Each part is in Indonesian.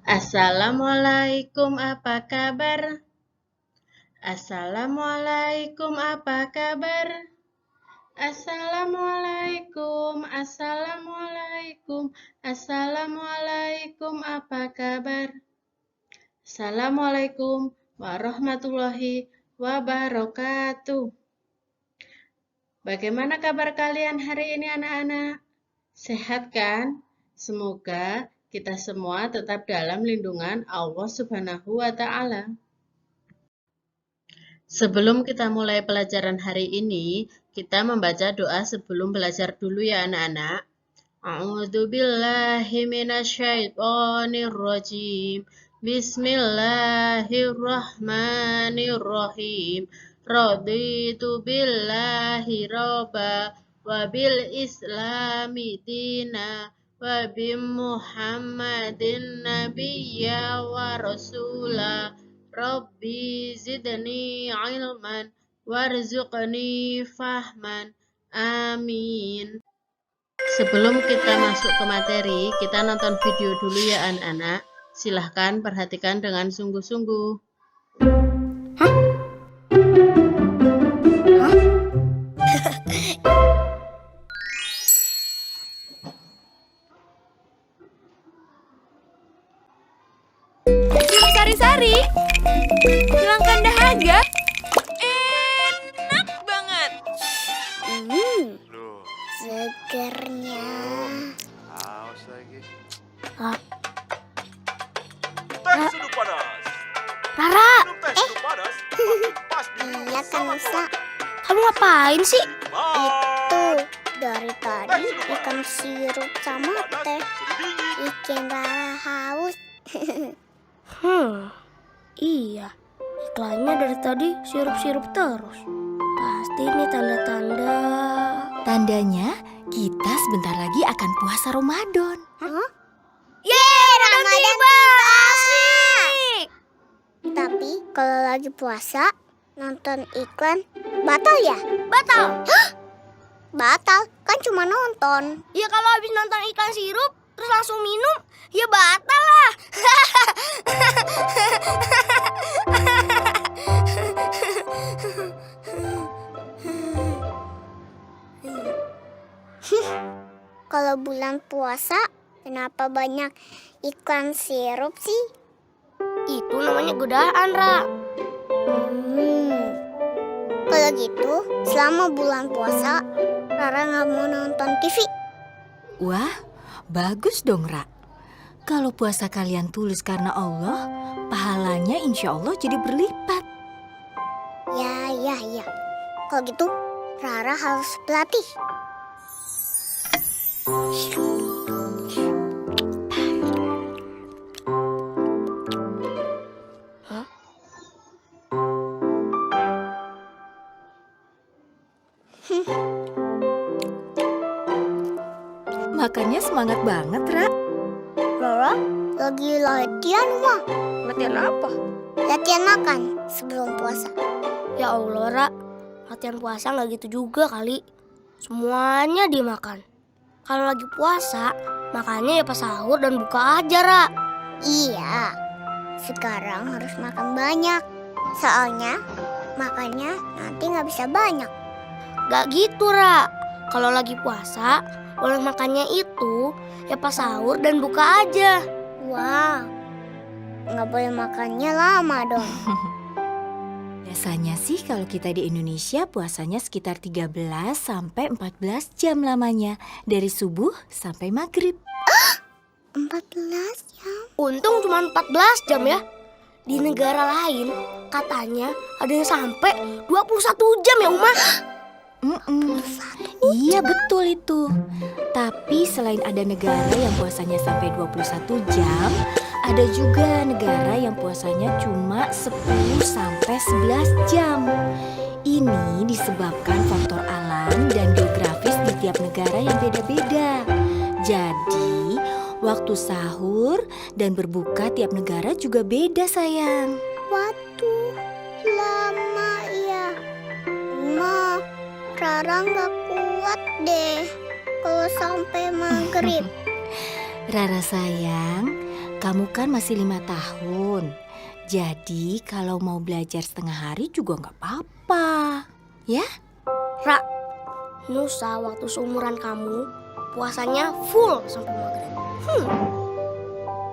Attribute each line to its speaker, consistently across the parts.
Speaker 1: Assalamualaikum, apa kabar? Assalamualaikum, apa kabar? Assalamualaikum, assalamualaikum, assalamualaikum, apa kabar? Assalamualaikum warahmatullahi wabarakatuh. Bagaimana kabar kalian hari ini, anak-anak? Sehat kan? Semoga kita semua tetap dalam lindungan Allah Subhanahu wa Ta'ala. Sebelum kita mulai pelajaran hari ini, kita membaca doa sebelum belajar dulu ya anak-anak. A'udzu billahi minasyaitonir rajim. Bismillahirrahmanirrahim. Raditu billahi robba wa bil islami dina wa bi Muhammadin nabiyya wa rasula. Rabbi zidni ilman warzuqni fahman. Amin. Sebelum kita masuk ke materi, kita nonton video dulu ya anak-anak. Silahkan perhatikan dengan sungguh-sungguh.
Speaker 2: Sari-sari, hilangkan dahaga. Enak banget.
Speaker 3: Segernya.
Speaker 4: Haus lagi.
Speaker 3: Ah.
Speaker 4: Teh sudu panas.
Speaker 3: Rara,
Speaker 4: Minum teh sudu panas. Pas minum
Speaker 3: iya kan
Speaker 4: sama
Speaker 3: Musa.
Speaker 4: kawan.
Speaker 3: Kamu ngapain sih?
Speaker 4: Mat.
Speaker 3: Tuh, dari tadi ikan sirup sama teh
Speaker 4: Sudu dingin.
Speaker 3: bikin Rara haus.
Speaker 5: Iya, iklannya dari tadi sirup-sirup terus. Pasti ini tanda-tanda.
Speaker 2: Tandanya kita sebentar lagi akan puasa Ramadan.
Speaker 3: Yeay, Ramadan tiba! Asik! Tapi kalau lagi puasa, nonton iklan batal ya?
Speaker 5: Batal.
Speaker 3: Batal, kan cuma nonton.
Speaker 5: Ya kalau habis nonton iklan sirup terus langsung minum, ya batal lah.
Speaker 3: Kalau bulan puasa, kenapa banyak iklan sirup sih?
Speaker 5: Itu namanya godaan, Ra.
Speaker 3: Kalau gitu, selama bulan puasa, Rara nggak mau nonton TV.
Speaker 2: Wah, bagus dong, Ra. Kalau puasa kalian tulus karena Allah, pahalanya insya Allah jadi berlipat.
Speaker 3: Ya. Kalau gitu, Rara harus berlatih.
Speaker 2: Makannya semangat banget, Ra.
Speaker 3: Rara lagi latihan, Wah.
Speaker 5: Latihan apa?
Speaker 3: Latihan makan sebelum puasa.
Speaker 5: Ya Allah, Ra. Latihan puasa nggak gitu juga kali. Semuanya dimakan. Kalau lagi puasa, makannya ya pas sahur dan buka aja, Ra.
Speaker 3: Iya, sekarang harus makan banyak. Soalnya makannya nanti nggak bisa banyak.
Speaker 5: Gak gitu, Ra. Kalau lagi puasa, boleh makannya itu ya pas sahur dan buka aja.
Speaker 3: Wah, nggak boleh makannya lama dong.
Speaker 2: Biasanya sih kalau kita di Indonesia puasanya sekitar 13 sampai 14 jam lamanya. Dari subuh sampai maghrib.
Speaker 3: 14 jam.
Speaker 5: Untung cuma 14 jam ya. Di negara lain katanya ada yang sampai 21 jam ya, Uma.
Speaker 2: Iya betul itu. Tapi selain ada negara yang puasanya sampai 21 jam, ada juga negara yang puasanya cuma 10 sampai 11 jam. Ini disebabkan faktor alam dan geografis di tiap negara yang beda-beda. Jadi, waktu sahur dan berbuka tiap negara juga beda, sayang.
Speaker 3: Waduh, lama ya. Ma, Rara nggak kuat deh kalau sampai maghrib.
Speaker 2: Rara sayang, Kamu kan masih 5 tahun. Jadi kalau mau belajar setengah hari juga nggak apa-apa. Ya?
Speaker 5: Ra, Nusa waktu seumuran kamu puasanya full sampai maghrib.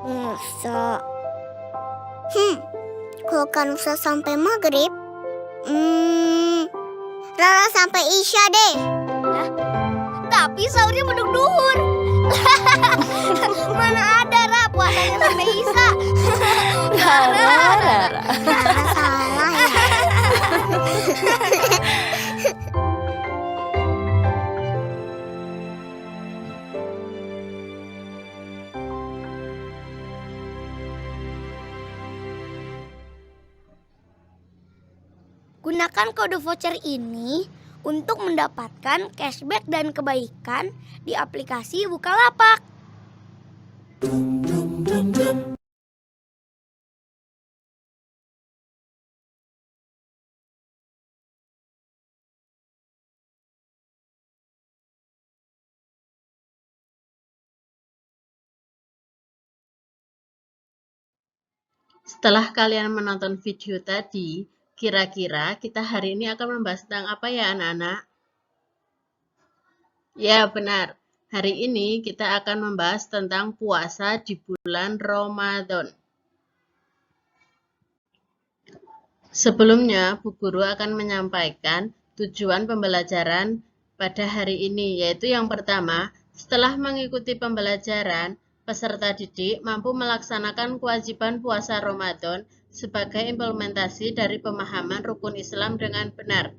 Speaker 3: Masa? Kalau kan usah sampai maghrib, Rara sampai Isya deh.
Speaker 5: Tapi sahurnya beduk duhur. Mana ada Ra puasanya sampai Isya.
Speaker 2: Rara.
Speaker 3: Rara salah ya.
Speaker 5: Gunakan kode voucher ini untuk mendapatkan cashback dan kebaikan di aplikasi Bukalapak.
Speaker 1: Setelah kalian menonton video tadi, kira-kira kita hari ini akan membahas tentang apa ya anak-anak? Ya benar, hari ini kita akan membahas tentang puasa di bulan Ramadan. Sebelumnya, Bu Guru akan menyampaikan tujuan pembelajaran pada hari ini, yaitu yang pertama, setelah mengikuti pembelajaran, peserta didik mampu melaksanakan kewajiban puasa Ramadan sebagai implementasi dari pemahaman rukun Islam dengan benar.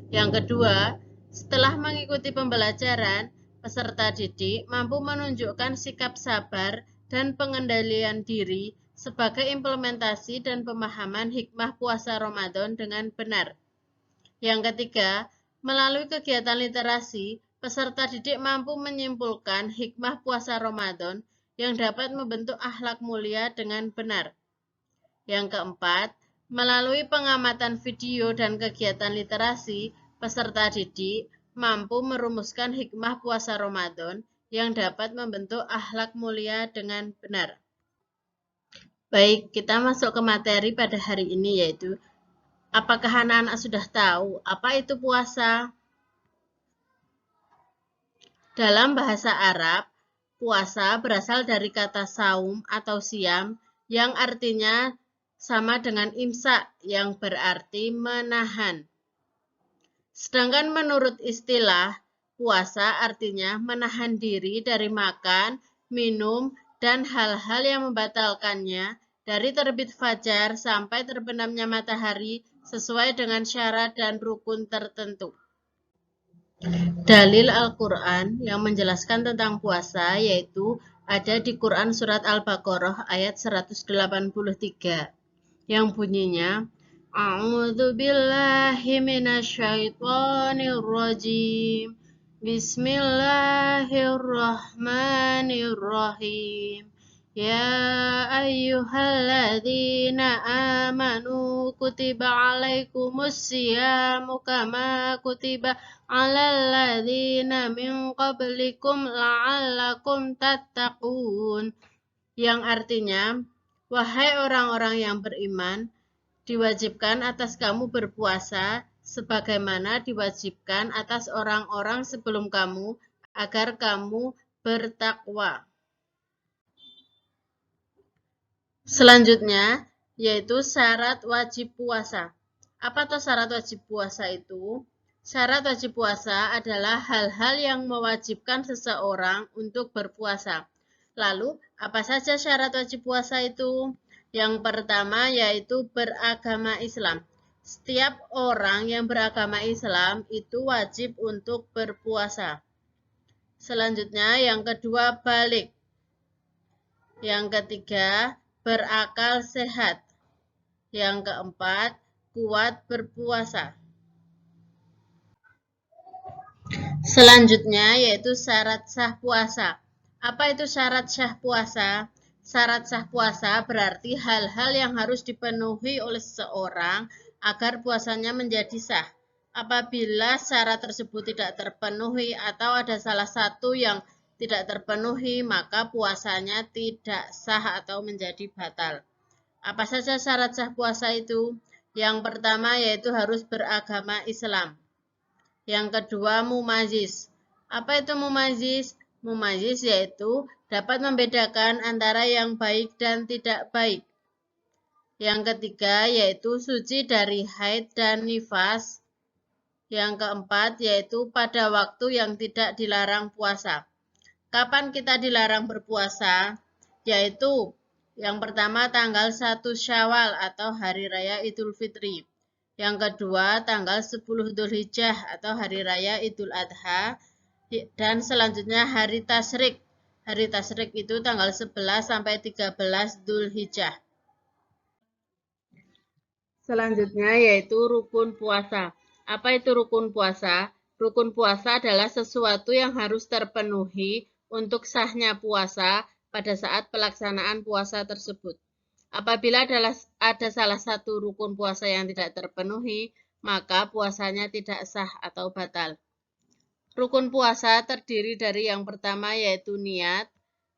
Speaker 1: Yang kedua, setelah mengikuti pembelajaran, peserta didik mampu menunjukkan sikap sabar dan pengendalian diri sebagai implementasi dan pemahaman hikmah puasa Ramadan dengan benar. Yang ketiga, melalui kegiatan literasi, peserta didik mampu menyimpulkan hikmah puasa Ramadan yang dapat membentuk akhlak mulia dengan benar. Yang keempat, melalui pengamatan video dan kegiatan literasi, peserta didik mampu merumuskan hikmah puasa Ramadan yang dapat membentuk akhlak mulia dengan benar. Baik, kita masuk ke materi pada hari ini, yaitu apakah anak-anak sudah tahu apa itu puasa? Dalam bahasa Arab, puasa berasal dari kata saum atau siam yang artinya sama dengan imsak yang berarti menahan. Sedangkan menurut istilah, puasa artinya menahan diri dari makan, minum, dan hal-hal yang membatalkannya dari terbit fajar sampai terbenamnya matahari sesuai dengan syarat dan rukun tertentu. Dalil Al-Quran yang menjelaskan tentang puasa yaitu ada di Quran Surat Al-Baqarah ayat 183 yang bunyinya A'udzu billahi minasyaitonir rajim. Bismillahirrahmanirrahim. Ya ayyuhalladzina amanu kutiba alaikumus siyamu kama kutiba alal ladzina min qablikum la'allakum tattaqun. Yang artinya, wahai orang-orang yang beriman, diwajibkan atas kamu berpuasa sebagaimana diwajibkan atas orang-orang sebelum kamu agar kamu bertakwa. Selanjutnya yaitu syarat wajib puasa. Apa tuh syarat wajib puasa itu? Syarat wajib puasa adalah hal-hal yang mewajibkan seseorang untuk berpuasa. Lalu, apa saja syarat wajib puasa itu? Yang pertama yaitu beragama Islam. Setiap orang yang beragama Islam itu wajib untuk berpuasa. Selanjutnya yang kedua balik. Yang ketiga berakal sehat. Yang keempat kuat berpuasa. Selanjutnya yaitu syarat sah puasa. Apa itu syarat sah puasa? Syarat sah puasa berarti hal-hal yang harus dipenuhi oleh seseorang agar puasanya menjadi sah. Apabila syarat tersebut tidak terpenuhi atau ada salah satu yang tidak terpenuhi, maka puasanya tidak sah atau menjadi batal. Apa saja syarat sah puasa itu? Yang pertama yaitu harus beragama Islam. Yang kedua mumayyiz. Apa itu mumayyiz? Mumayyiz yaitu dapat membedakan antara yang baik dan tidak baik. Yang ketiga yaitu suci dari haid dan nifas. Yang keempat yaitu pada waktu yang tidak dilarang puasa. Kapan kita dilarang berpuasa? Yaitu yang pertama tanggal 1 Syawal atau Hari Raya Idul Fitri. Yang kedua tanggal 10 Dzulhijjah atau Hari Raya Idul Adha. Dan selanjutnya Hari Tasyrik. Hari Tasyrik itu tanggal 11 sampai 13 Dzulhijjah. Selanjutnya yaitu rukun puasa. Apa itu rukun puasa? Rukun puasa adalah sesuatu yang harus terpenuhi untuk sahnya puasa pada saat pelaksanaan puasa tersebut. Apabila ada salah satu rukun puasa yang tidak terpenuhi, maka puasanya tidak sah atau batal. Rukun puasa terdiri dari yang pertama yaitu niat,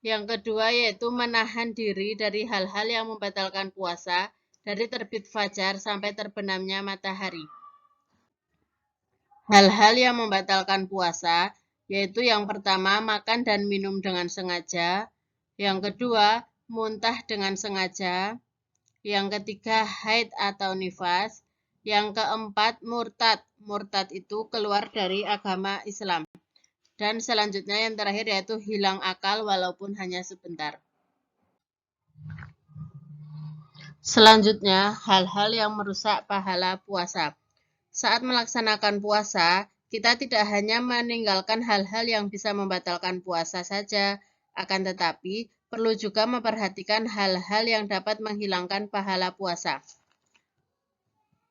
Speaker 1: yang kedua yaitu menahan diri dari hal-hal yang membatalkan puasa dari terbit fajar sampai terbenamnya matahari. Hal-hal yang membatalkan puasa yaitu yang pertama makan dan minum dengan sengaja, yang kedua muntah dengan sengaja, yang ketiga haid atau nifas, yang keempat murtad. Murtad itu keluar dari agama Islam. Dan selanjutnya yang terakhir yaitu hilang akal walaupun hanya sebentar. Selanjutnya hal-hal yang merusak pahala puasa. Saat melaksanakan puasa, kita tidak hanya meninggalkan hal-hal yang bisa membatalkan puasa saja, akan tetapi perlu juga memperhatikan hal-hal yang dapat menghilangkan pahala puasa.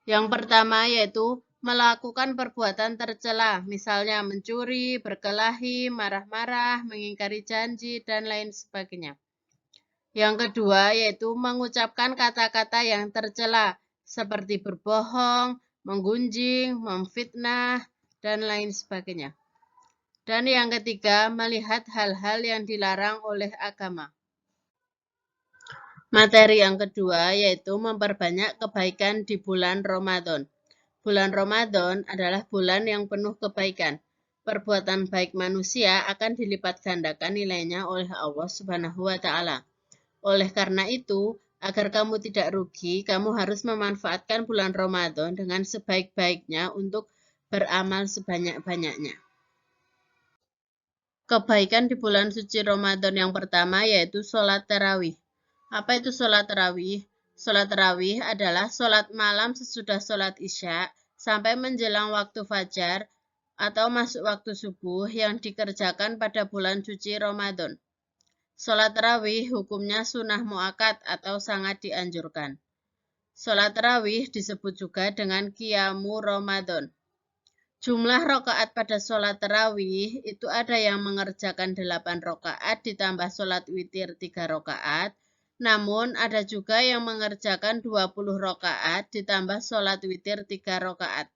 Speaker 1: Yang pertama yaitu melakukan perbuatan tercela, misalnya mencuri, berkelahi, marah-marah, mengingkari janji, dan lain sebagainya. Yang kedua yaitu mengucapkan kata-kata yang tercela, seperti berbohong, menggunjing, memfitnah, dan lain sebagainya. Dan yang ketiga, melihat hal-hal yang dilarang oleh agama. Materi yang kedua yaitu memperbanyak kebaikan di bulan Ramadan. Bulan Ramadan adalah bulan yang penuh kebaikan. Perbuatan baik manusia akan dilipat gandakan nilainya oleh Allah Subhanahu wa Ta'ala. Oleh karena itu, agar kamu tidak rugi, kamu harus memanfaatkan bulan Ramadan dengan sebaik-baiknya untuk beramal sebanyak-banyaknya. Kebaikan di bulan suci Ramadan yang pertama yaitu sholat tarawih. Apa itu sholat tarawih? Sholat tarawih adalah sholat malam sesudah sholat isya sampai menjelang waktu fajar atau masuk waktu subuh yang dikerjakan pada bulan suci Ramadan. Sholat tarawih hukumnya sunnah muakkad atau sangat dianjurkan. Sholat tarawih disebut juga dengan qiyamu Ramadan. Jumlah rakaat pada sholat tarawih itu ada yang mengerjakan 8 rakaat ditambah sholat witir 3 rakaat, namun ada juga yang mengerjakan 20 rakaat ditambah sholat witir 3 rakaat.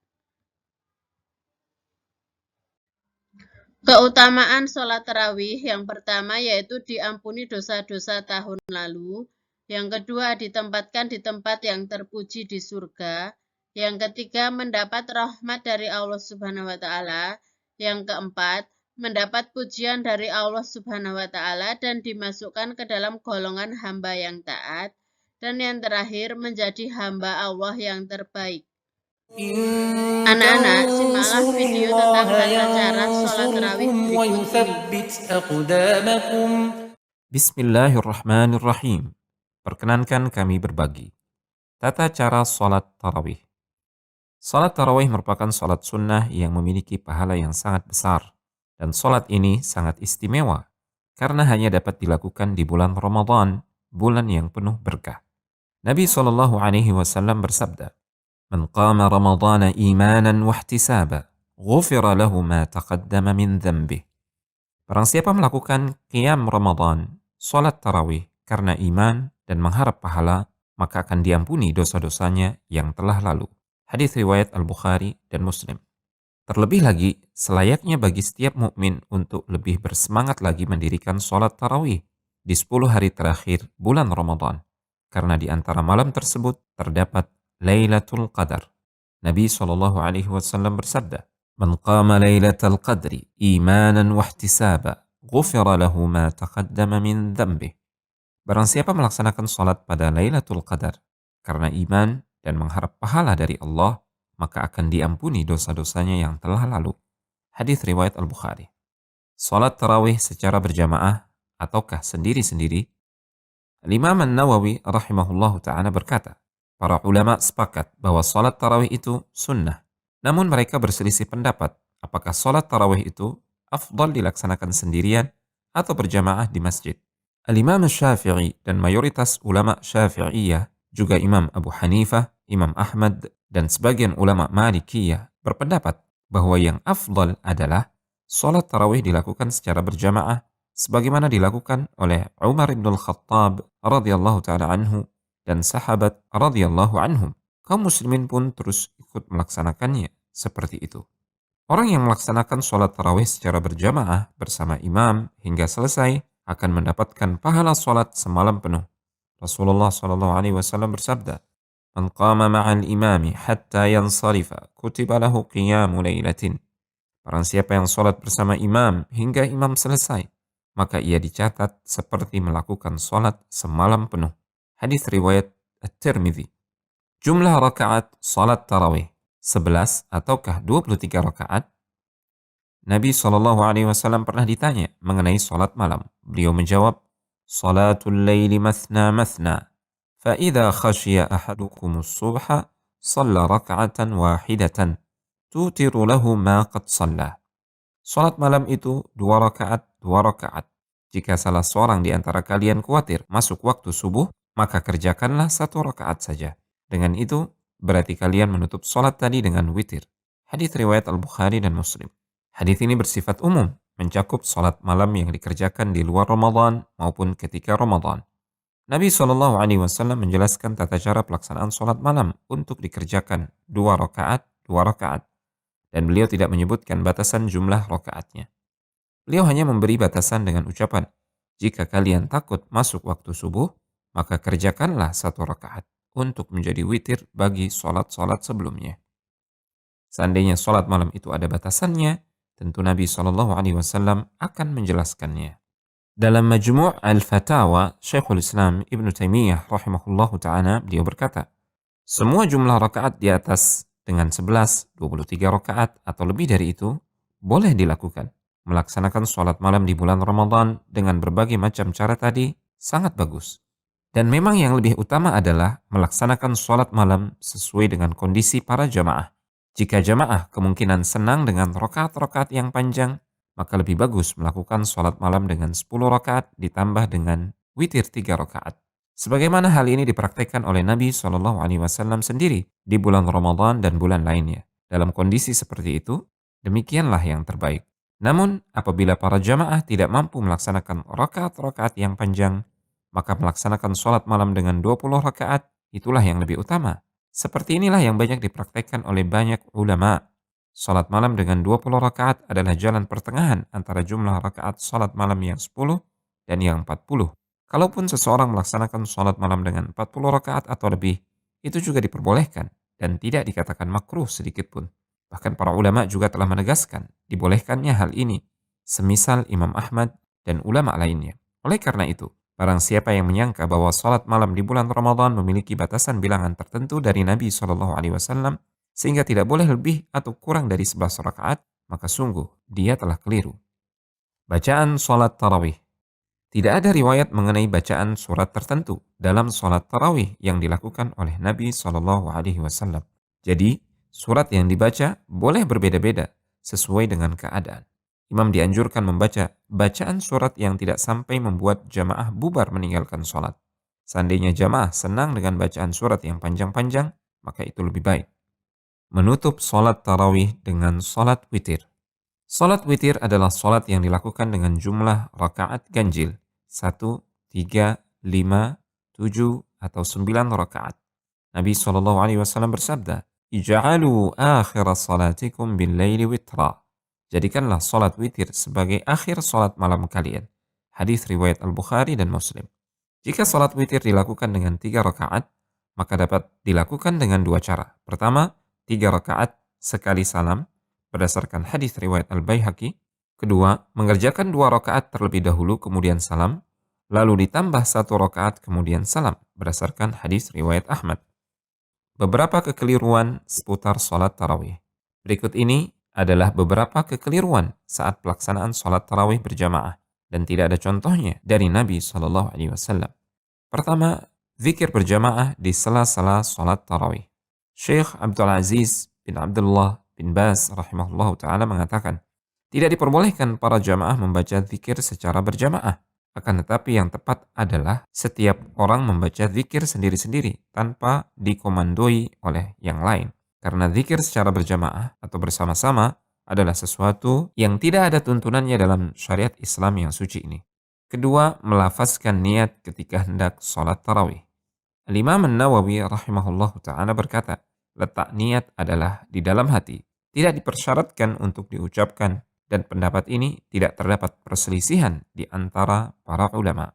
Speaker 1: Keutamaan sholat tarawih yang pertama yaitu diampuni dosa-dosa tahun lalu, yang kedua ditempatkan di tempat yang terpuji di surga, yang ketiga mendapat rahmat dari Allah Subhanahu wa Ta'ala, yang keempat mendapat pujian dari Allah Subhanahu wa Ta'ala dan dimasukkan ke dalam golongan hamba yang taat, dan yang terakhir menjadi hamba Allah yang terbaik. Anak-anak, simaklah video tentang tata cara sholat tarawih berikut ini.
Speaker 6: Bismillahirrahmanirrahim. Perkenankan kami berbagi tata cara sholat tarawih. Sholat tarawih merupakan sholat sunnah yang memiliki pahala yang sangat besar, dan sholat ini sangat istimewa karena hanya dapat dilakukan di bulan Ramadan, bulan yang penuh berkah. Nabi SAW bersabda, "Man qama Ramadana imanan wahtisaba, ghufira lahu ma taqaddama min dhanbih." Barang siapa melakukan qiyam Ramadan, sholat tarawih karena iman dan mengharap pahala, maka akan diampuni dosa-dosanya yang telah lalu. Hadis riwayat Al-Bukhari dan Muslim. Terlebih lagi, selayaknya bagi setiap mukmin untuk lebih bersemangat lagi mendirikan sholat tarawih di 10 hari terakhir bulan Ramadan. Karena di antara malam tersebut terdapat Lailatul Qadar. Nabi SAW bersabda, "Man qama Lailatul Qadri imanan wa ihtisaba, ghufira lahu ma taqaddama min dhanbih." Barang siapa melaksanakan sholat pada Lailatul Qadar karena iman dan mengharap pahala dari Allah, maka akan diampuni dosa-dosanya yang telah lalu. Hadis riwayat Al-Bukhari. Sholat tarawih secara berjamaah ataukah sendiri-sendiri? Imam An-Nawawi rahimahullahu ta'ala berkata, para ulama sepakat bahwa sholat tarawih itu sunnah. Namun mereka berselisih pendapat apakah sholat tarawih itu afdal dilaksanakan sendirian atau berjamaah di masjid. Al-Imam Syafi'i dan mayoritas ulama Syafi'iyah, juga Imam Abu Hanifah, Imam Ahmad, dan sebagian ulama Malikiyah berpendapat bahwa yang afdal adalah sholat tarawih dilakukan secara berjamaah sebagaimana dilakukan oleh Umar bin Al-Khattab radhiyallahu ta'ala anhu dan sahabat radhiyallahu anhum. Kaum muslimin pun terus ikut melaksanakannya seperti itu. Orang yang melaksanakan sholat tarawih secara berjamaah bersama imam hingga selesai akan mendapatkan pahala sholat semalam penuh. Rasulullah SAW bersabda, "Man qama ma'al imami hatta yansarifa, kutiba lahu qiyamu lailatin." Barang siapa yang sholat bersama imam hingga imam selesai, maka ia dicatat seperti melakukan sholat semalam penuh. Hadis riwayat At-Tirmidzi. Jumlah rakaat sholat tarawih 11 ataukah 23 rakaat? Nabi SAW pernah ditanya mengenai sholat malam. Beliau menjawab, "Salatul laili mathna mathna, fa idza khashiya ahadukumus subha, shalla raka'atan wahidatan, tutiru lahu ma qad shalla." Sholat malam itu 2 rakaat, 2 rakaat. Jika salah seorang di antara kalian khawatir masuk waktu subuh, maka kerjakanlah 1 rakaat saja. Dengan itu, berarti kalian menutup sholat tadi dengan witir. Hadis riwayat Al-Bukhari dan Muslim. Hadis ini bersifat umum, mencakup sholat malam yang dikerjakan di luar Ramadan maupun ketika Ramadan. Nabi SAW menjelaskan tata cara pelaksanaan sholat malam untuk dikerjakan 2 rakaat, 2 rakaat. Dan beliau tidak menyebutkan batasan jumlah rakaatnya. Beliau hanya memberi batasan dengan ucapan, "Jika kalian takut masuk waktu subuh, maka kerjakanlah 1 rakaat untuk menjadi witir bagi sholat-sholat sebelumnya." Seandainya sholat malam itu ada batasannya, tentu Nabi SAW akan menjelaskannya. Dalam Majmu' Al-Fatawa, Syekhul Islam Ibn Taimiyah rahimahullahu ta'ala, beliau berkata, semua jumlah rakaat di atas dengan 11, 23 rakaat atau lebih dari itu, boleh dilakukan. Melaksanakan sholat malam di bulan Ramadan dengan berbagai macam cara tadi sangat bagus. Dan memang yang lebih utama adalah melaksanakan sholat malam sesuai dengan kondisi para jamaah. Jika jamaah kemungkinan senang dengan rakaat-rakaat yang panjang, maka lebih bagus melakukan sholat malam dengan 10 rakaat ditambah dengan witir 3 rakaat. Sebagaimana hal ini dipraktekkan oleh Nabi SAW sendiri di bulan Ramadan dan bulan lainnya. Dalam kondisi seperti itu, demikianlah yang terbaik. Namun, apabila para jamaah tidak mampu melaksanakan rakaat-rakaat yang panjang, maka melaksanakan sholat malam dengan 20 rakaat, itulah yang lebih utama. Seperti inilah yang banyak dipraktekkan oleh banyak ulama. Sholat malam dengan 20 rakaat adalah jalan pertengahan antara jumlah rakaat sholat malam yang 10 dan yang 40. Kalaupun seseorang melaksanakan sholat malam dengan 40 rakaat atau lebih, itu juga diperbolehkan dan tidak dikatakan makruh sedikit pun. Bahkan para ulama juga telah menegaskan dibolehkannya hal ini, semisal Imam Ahmad dan ulama lainnya. Oleh karena itu, barang siapa yang menyangka bahwa sholat malam di bulan Ramadan memiliki batasan bilangan tertentu dari Nabi SAW, sehingga tidak boleh lebih atau kurang dari 11 rakaat, maka sungguh dia telah keliru. Bacaan sholat tarawih. Tidak ada riwayat mengenai bacaan surat tertentu dalam sholat tarawih yang dilakukan oleh Nabi SAW. Jadi, surat yang dibaca boleh berbeda-beda sesuai dengan keadaan. Imam dianjurkan membaca bacaan surat yang tidak sampai membuat jamaah bubar meninggalkan sholat. Seandainya jamaah senang dengan bacaan surat yang panjang-panjang, maka itu lebih baik. Menutup sholat tarawih dengan sholat witir. Sholat witir adalah sholat yang dilakukan dengan jumlah rakaat ganjil 1, 3, 5, 7, atau 9 rakaat. Nabi SAW bersabda, Ij'alu akhir salatikum bil laili witra. Jadikanlah salat witir sebagai akhir salat malam kalian. Hadis riwayat Al-Bukhari dan Muslim. Jika salat witir dilakukan dengan 3 rakaat, maka dapat dilakukan dengan 2 cara. Pertama, 3 rakaat sekali salam berdasarkan hadis riwayat Al-Baihaqi. Kedua, mengerjakan 2 rakaat terlebih dahulu kemudian salam, lalu ditambah 1 rakaat kemudian salam berdasarkan hadis riwayat Ahmad. Beberapa kekeliruan seputar salat tarawih. Berikut ini adalah beberapa kekeliruan saat pelaksanaan salat tarawih berjamaah dan tidak ada contohnya dari Nabi SAW. Pertama, zikir berjamaah di sela-sela salat tarawih. Syekh Abdul Aziz bin Abdullah bin Baz rahimahullah ta'ala mengatakan, tidak diperbolehkan para jamaah membaca zikir secara berjamaah. Akan tetapi yang tepat adalah setiap orang membaca zikir sendiri-sendiri tanpa dikomandoi oleh yang lain. Karena zikir secara berjamaah atau bersama-sama adalah sesuatu yang tidak ada tuntunannya dalam syariat Islam yang suci ini. Kedua, melafazkan niat ketika hendak sholat tarawih. Al-Imam An-Nawawi rahimahullah ta'ala berkata, letak niat adalah di dalam hati, tidak dipersyaratkan untuk diucapkan, dan pendapat ini tidak terdapat perselisihan di antara para ulama.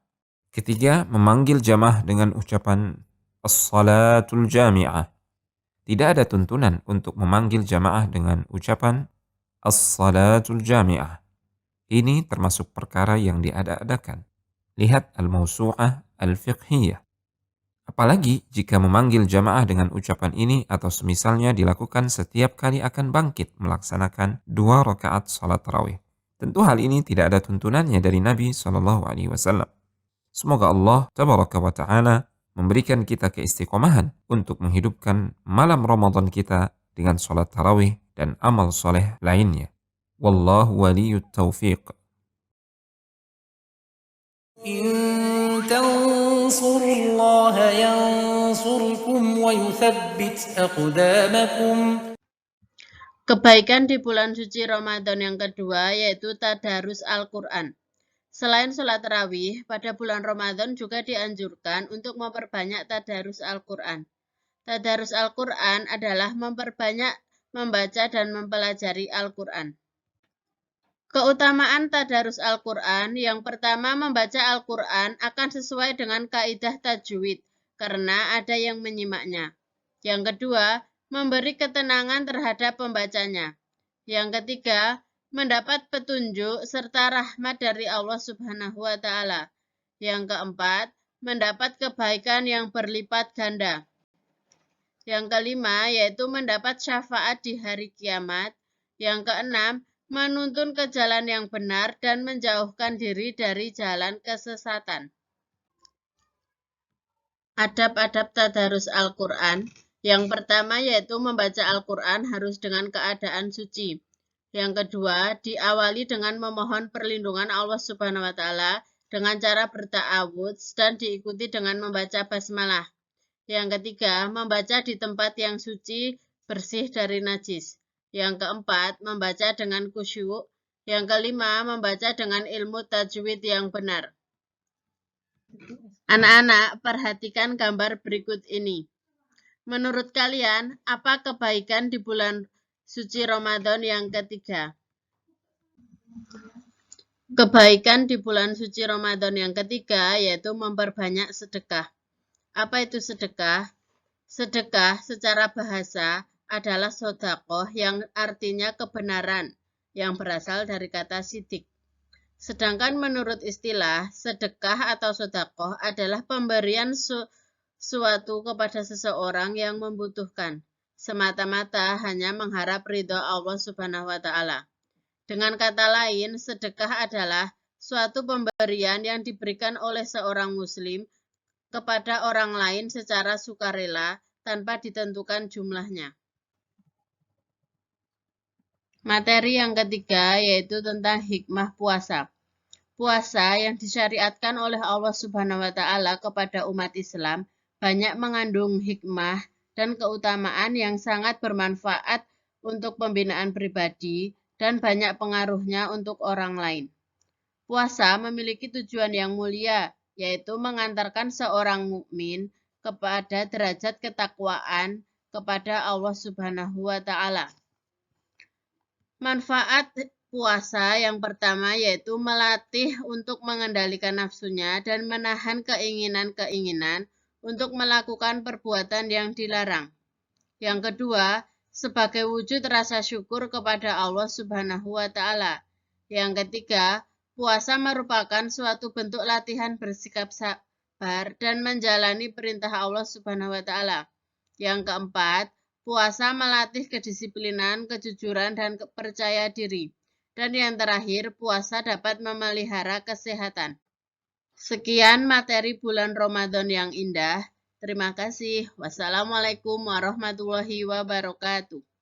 Speaker 6: Ketiga, memanggil jamaah dengan ucapan as-salatul jami'ah. Tidak ada tuntunan untuk memanggil jamaah dengan ucapan as-salatul jami'ah. Ini termasuk perkara yang diada-adakan. Lihat Al-Mawsu'ah Al-Fiqhiyah. Apalagi jika memanggil jamaah dengan ucapan ini atau semisalnya dilakukan setiap kali akan bangkit melaksanakan 2 rakaat salat tarawih. Tentu hal ini tidak ada tuntunannya dari Nabi SAW. Semoga Allah Tabaraka wa Ta'ala memberikan kita keistiqomahan untuk menghidupkan malam Ramadan kita dengan salat tarawih dan amal soleh lainnya. Wallahu waliyut taufiq.
Speaker 7: إن تنصروا الله ينصركم ويثبت أقدامكم.
Speaker 1: Kebaikan di bulan suci Ramadan yang kedua yaitu tadarus Al-Quran. Selain sholat tarawih, pada bulan Ramadan juga dianjurkan untuk memperbanyak tadarus Al-Quran. Tadarus Al-Quran adalah memperbanyak membaca dan mempelajari Al-Quran. Keutamaan tadarus Al-Quran, yang pertama membaca Al-Quran akan sesuai dengan kaidah tajwid, karena ada yang menyimaknya. Yang kedua, memberi ketenangan terhadap pembacanya. Yang ketiga, mendapat petunjuk serta rahmat dari Allah Subhanahu wa Ta'ala. Yang keempat, mendapat kebaikan yang berlipat ganda. Yang kelima, yaitu mendapat syafaat di hari kiamat. Yang keenam, menuntun ke jalan yang benar dan menjauhkan diri dari jalan kesesatan. Adab-adab tadarus Al-Quran. Yang pertama yaitu membaca Al-Quran harus dengan keadaan suci. Yang kedua, diawali dengan memohon perlindungan Allah Subhanahu wa Ta'ala dengan cara berta'awudz dan diikuti dengan membaca basmalah. Yang ketiga, membaca di tempat yang suci, bersih dari najis. Yang keempat, membaca dengan khusyuk. Yang kelima, membaca dengan ilmu tajwid yang benar. Anak-anak, perhatikan gambar berikut ini. Menurut kalian, apa kebaikan di bulan suci Ramadan yang ketiga? Kebaikan di bulan suci Ramadan yang ketiga yaitu memperbanyak sedekah. Apa itu sedekah? Sedekah secara bahasa adalah sodakoh yang artinya kebenaran, yang berasal dari kata sidik. Sedangkan menurut istilah, sedekah atau sodakoh adalah pemberian suatu kepada seseorang yang membutuhkan, semata-mata hanya mengharap ridho Allah Subhanahu wa Ta'ala. Dengan kata lain, sedekah adalah suatu pemberian yang diberikan oleh seorang muslim kepada orang lain secara sukarela tanpa ditentukan jumlahnya. Materi yang ketiga yaitu tentang hikmah puasa. Puasa yang disyariatkan oleh Allah Subhanahu wa Ta'ala kepada umat Islam banyak mengandung hikmah dan keutamaan yang sangat bermanfaat untuk pembinaan pribadi dan banyak pengaruhnya untuk orang lain. Puasa memiliki tujuan yang mulia, yaitu mengantarkan seorang mukmin kepada derajat ketakwaan, kepada Allah Subhanahu wa Ta'ala. Manfaat puasa yang pertama yaitu melatih untuk mengendalikan nafsunya dan menahan keinginan-keinginan untuk melakukan perbuatan yang dilarang. Yang kedua, sebagai wujud rasa syukur kepada Allah Subhanahu wa Ta'ala. Yang ketiga, puasa merupakan suatu bentuk latihan bersikap sabar dan menjalani perintah Allah Subhanahu wa Ta'ala. Yang keempat, puasa melatih kedisiplinan, kejujuran, dan percaya diri. Dan yang terakhir, puasa dapat memelihara kesehatan. Sekian materi bulan Ramadan yang indah. Terima kasih. Wassalamualaikum warahmatullahi wabarakatuh.